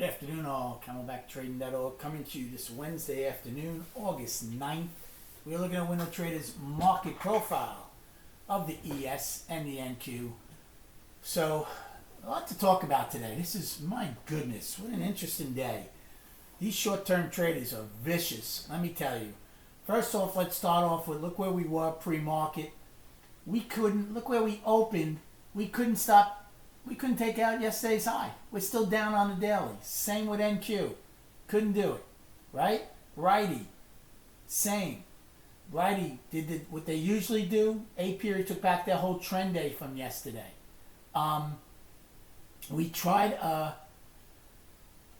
afternoon, all. CamelbackTrading.org coming to you this Wednesday afternoon, August 9th. We are looking at Window Trader's market profile of the ES and the NQ. So, a lot to talk about today. This is, my goodness, what an interesting day. These short-term traders are vicious, let me tell you. First off, let's start off with, look where we were pre-market. Look where we opened. We couldn't take out yesterday's high. We're still down on the daily. Same with NQ. Couldn't do it. Right? Righty. Same. Righty did what they usually do. A period took back their whole trend day from yesterday. We tried of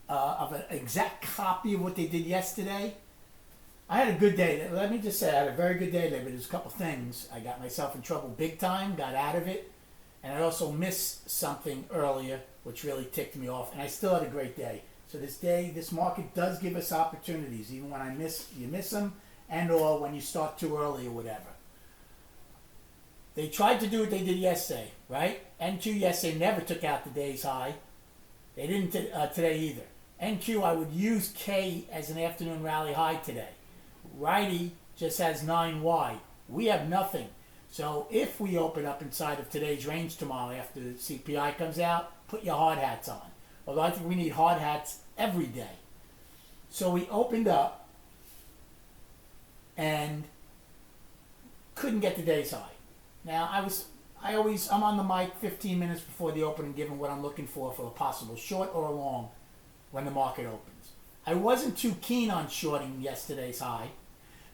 an exact copy of what they did yesterday. I had a good day. Let me just say I had a very good day today, but there's a couple things. I got myself in trouble big time, got out of it. And I also missed something earlier, which really ticked me off. And I still had a great day. So this market does give us opportunities, even when you miss them, and or when you start too early or whatever. They tried to do what they did yesterday, right? NQ yesterday never took out the day's high. They didn't today either. NQ, I would use K as an afternoon rally high today. Righty just has 9Y. We have nothing. So if we open up inside of today's range tomorrow after the CPI comes out, put your hard hats on. Although I think we need hard hats every day. So we opened up and couldn't get the day's high. Now I'm on the mic 15 minutes before the open and giving what I'm looking for a possible short or a long when the market opens. I wasn't too keen on shorting yesterday's high,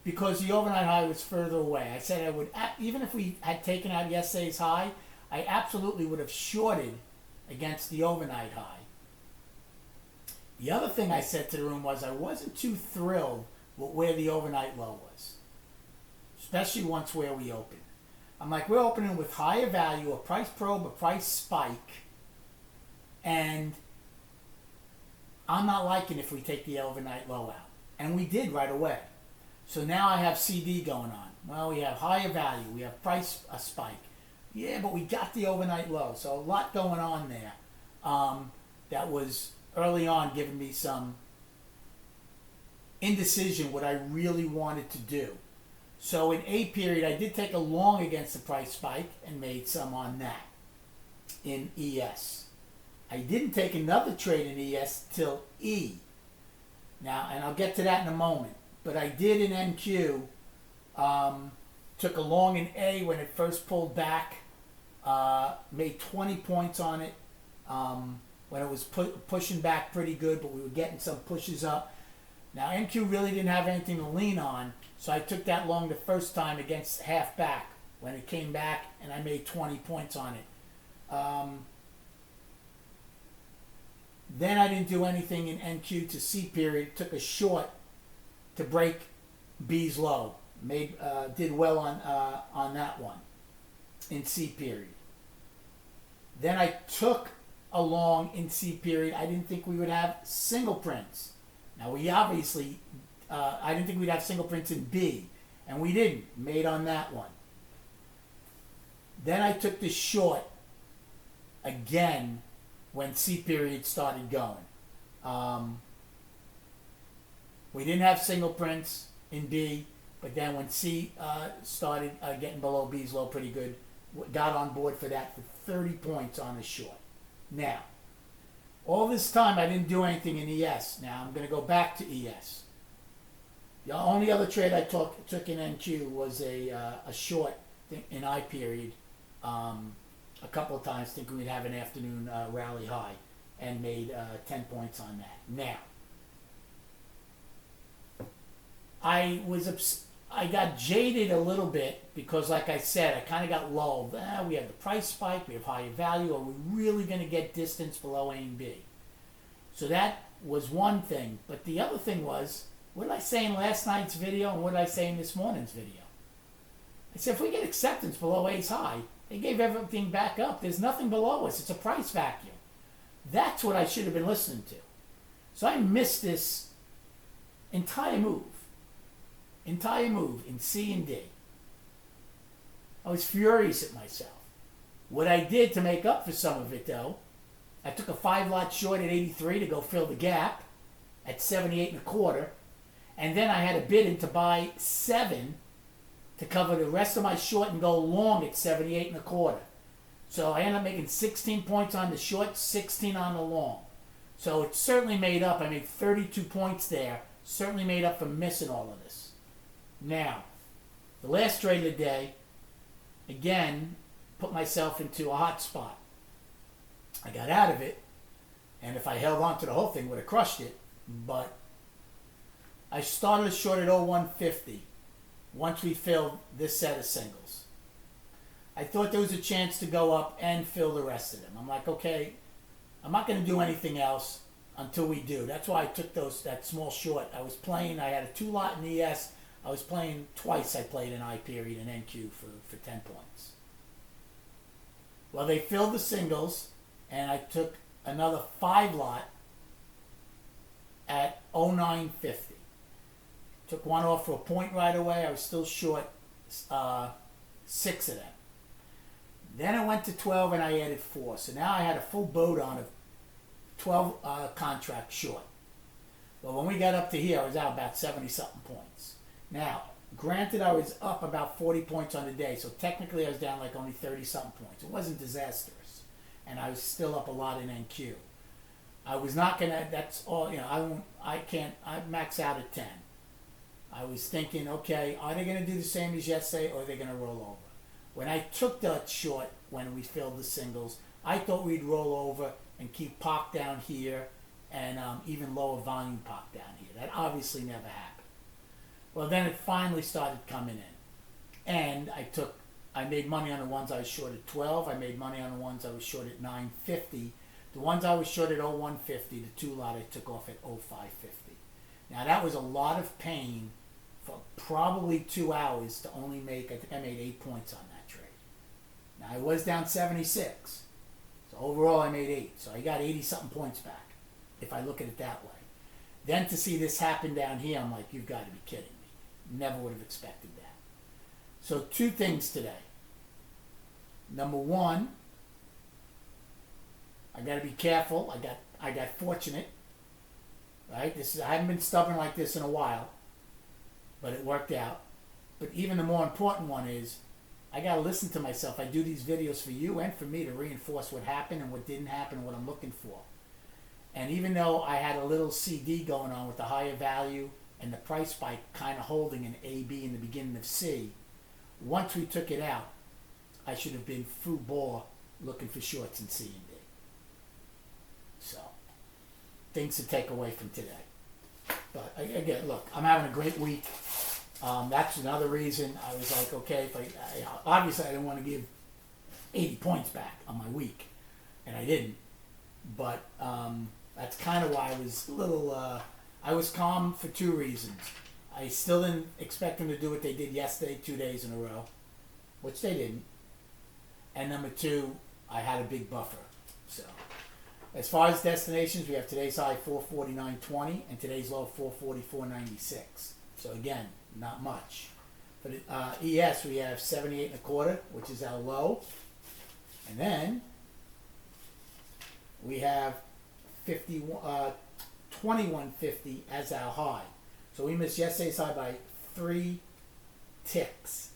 because the overnight high was further away. I said I would, even if we had taken out yesterday's high, I absolutely would have shorted against the overnight high. The other thing I said to the room was I wasn't too thrilled with where the overnight low was, especially once where we opened. I'm like, we're opening with higher value, a price probe, a price spike, and I'm not liking if we take the overnight low out. And we did right away. So now I have CD going on. Well, we have higher value. We have price spike. Yeah, but we got the overnight low. So a lot going on there. That was early on giving me some indecision what I really wanted to do. So in A period, I did take a long against the price spike and made some on that in ES. I didn't take another trade in ES till E. Now, and I'll get to that in a moment. But I did in NQ, took a long in A when it first pulled back, made 20 points on it when it was pushing back pretty good, but we were getting some pushes up. Now NQ really didn't have anything to lean on, so I took that long the first time against half back when it came back, and I made 20 points on it. Then I didn't do anything in NQ to C period, took a short to break B's low. Did well on that one in C period. Then I took a long in C period. I didn't think we would have single prints. Now we obviously, I didn't think we'd have single prints in B, and we didn't. Made on that one. Then I took the short again when C period started going. We didn't have single prints in B, but then when C started getting below B's low pretty good, got on board for that for 30 points on the short. Now, all this time I didn't do anything in ES. Now I'm going to go back to ES. The only other trade I took in NQ was a short in I period a couple of times, thinking we'd have an afternoon rally high, and made 10 points on that. Now, I got jaded a little bit because, like I said, I kind of got lulled. We have the price spike, we have higher value. Are we really going to get distance below A and B? So that was one thing. But the other thing was, what did I say in last night's video and what did I say in this morning's video? I said, if we get acceptance below A's high, they gave everything back up. There's nothing below us. It's a price vacuum. That's what I should have been listening to. So I missed this entire move in C and D. I was furious at myself. What I did to make up for some of it, though, I took a 5 lot short at 83 to go fill the gap at 78 and a quarter. And then I had a bid in to buy 7 to cover the rest of my short and go long at 78 and a quarter. So I ended up making 16 points on the short, 16 on the long. So it certainly made up. I made 32 points there. Certainly made up for missing all of this. Now, the last trade of the day, again, put myself into a hot spot. I got out of it, and if I held on to the whole thing, would have crushed it. But I started a short at 0150 once we filled this set of singles. I thought there was a chance to go up and fill the rest of them. I'm like, okay, I'm not going to do anything else until we do. That's why I took that small short. I was playing, I had a 2 lot in ES. I was playing twice. I played in I period and NQ for 10 points. Well, they filled the singles, and I took another 5 lot at 0950. Took one off for a point right away. I was still short 6 of them. Then I went to 12 and I added 4. So now I had a full boat on of 12 contract short. But when we got up to here, I was out about 70-something points. Now, granted, I was up about 40 points on the day, so technically I was down like only 30-something points. It wasn't disastrous. And I was still up a lot in NQ. I was not going to, that's all, I max out at 10. I was thinking, okay, are they going to do the same as yesterday, or are they going to roll over? When I took that short, when we filled the singles, I thought we'd roll over and keep pop down here and even lower volume pop down here. That obviously never happened. Well, then it finally started coming in. And I made money on the ones I was short at 12. I made money on the ones I was short at 950. The ones I was short at 0150, the 2 lot I took off at 0550. Now that was a lot of pain for probably 2 hours to only make, I think I made 8 points on that trade. Now I was down 76. So overall I made 8. So I got 80-something points back, if I look at it that way. Then to see this happen down here, I'm like, you've got to be kidding me. Never would have expected that. So 2 things today. Number 1, I got to be careful. I got fortunate. Right? I haven't been stubborn like this in a while, but it worked out. But even the more important one is, I got to listen to myself. I do these videos for you and for me to reinforce what happened and what didn't happen and what I'm looking for. And even though I had a little CD going on with the higher value and the price spike kind of holding an A, B in the beginning of C, once we took it out, I should have been full bore looking for shorts in C and D. So, things to take away from today. But again, look, I'm having a great week. That's another reason I was like, okay, obviously I didn't want to give 80 points back on my week, and I didn't. But that's kind of why I was a little, I was calm for 2 reasons. I still didn't expect them to do what they did yesterday 2 days in a row, which they didn't. And number 2, I had a big buffer. So, as far as destinations, we have today's high 449.20 and today's low 444.96. So again, not much. But ES, we have 78 and a quarter, which is our low. And then we have 21.50 as our high. So we missed yesterday's high by 3 ticks.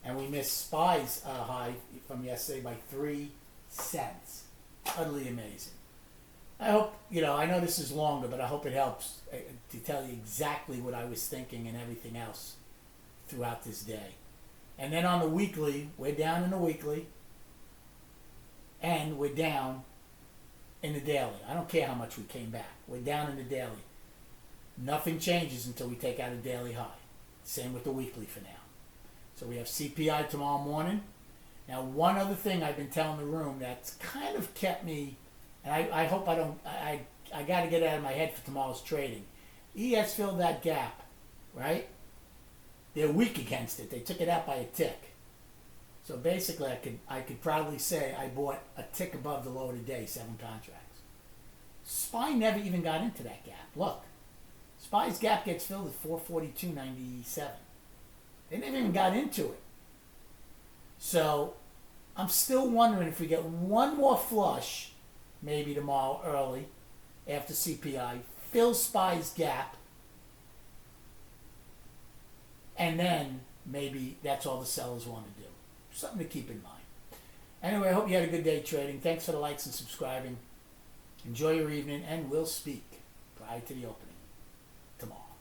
And we missed SPY's high from yesterday by 3 cents. Utterly amazing. I hope, I know this is longer, but I hope it helps to tell you exactly what I was thinking and everything else throughout this day. And then on the weekly, we're down in the weekly, and we're down in the daily. I don't care how much we came back. We're down in the daily. Nothing changes until we take out a daily high. Same with the weekly for now. So we have CPI tomorrow morning. Now, one other thing I've been telling the room that's kind of kept me, and I hope I don't, I got to get out of my head for tomorrow's trading. ES filled that gap, right? They're weak against it. They took it out by a tick. So basically, I could proudly say I bought a tick above the low of the day, 7 contracts. SPY never even got into that gap. Look, SPY's gap gets filled at 442.97. They never even got into it. So I'm still wondering if we get one more flush maybe tomorrow early after CPI, fill SPY's gap, and then maybe that's all the sellers want to do. Something to keep in mind. Anyway, I hope you had a good day trading. Thanks for the likes and subscribing. Enjoy your evening, and we'll speak prior to the opening tomorrow.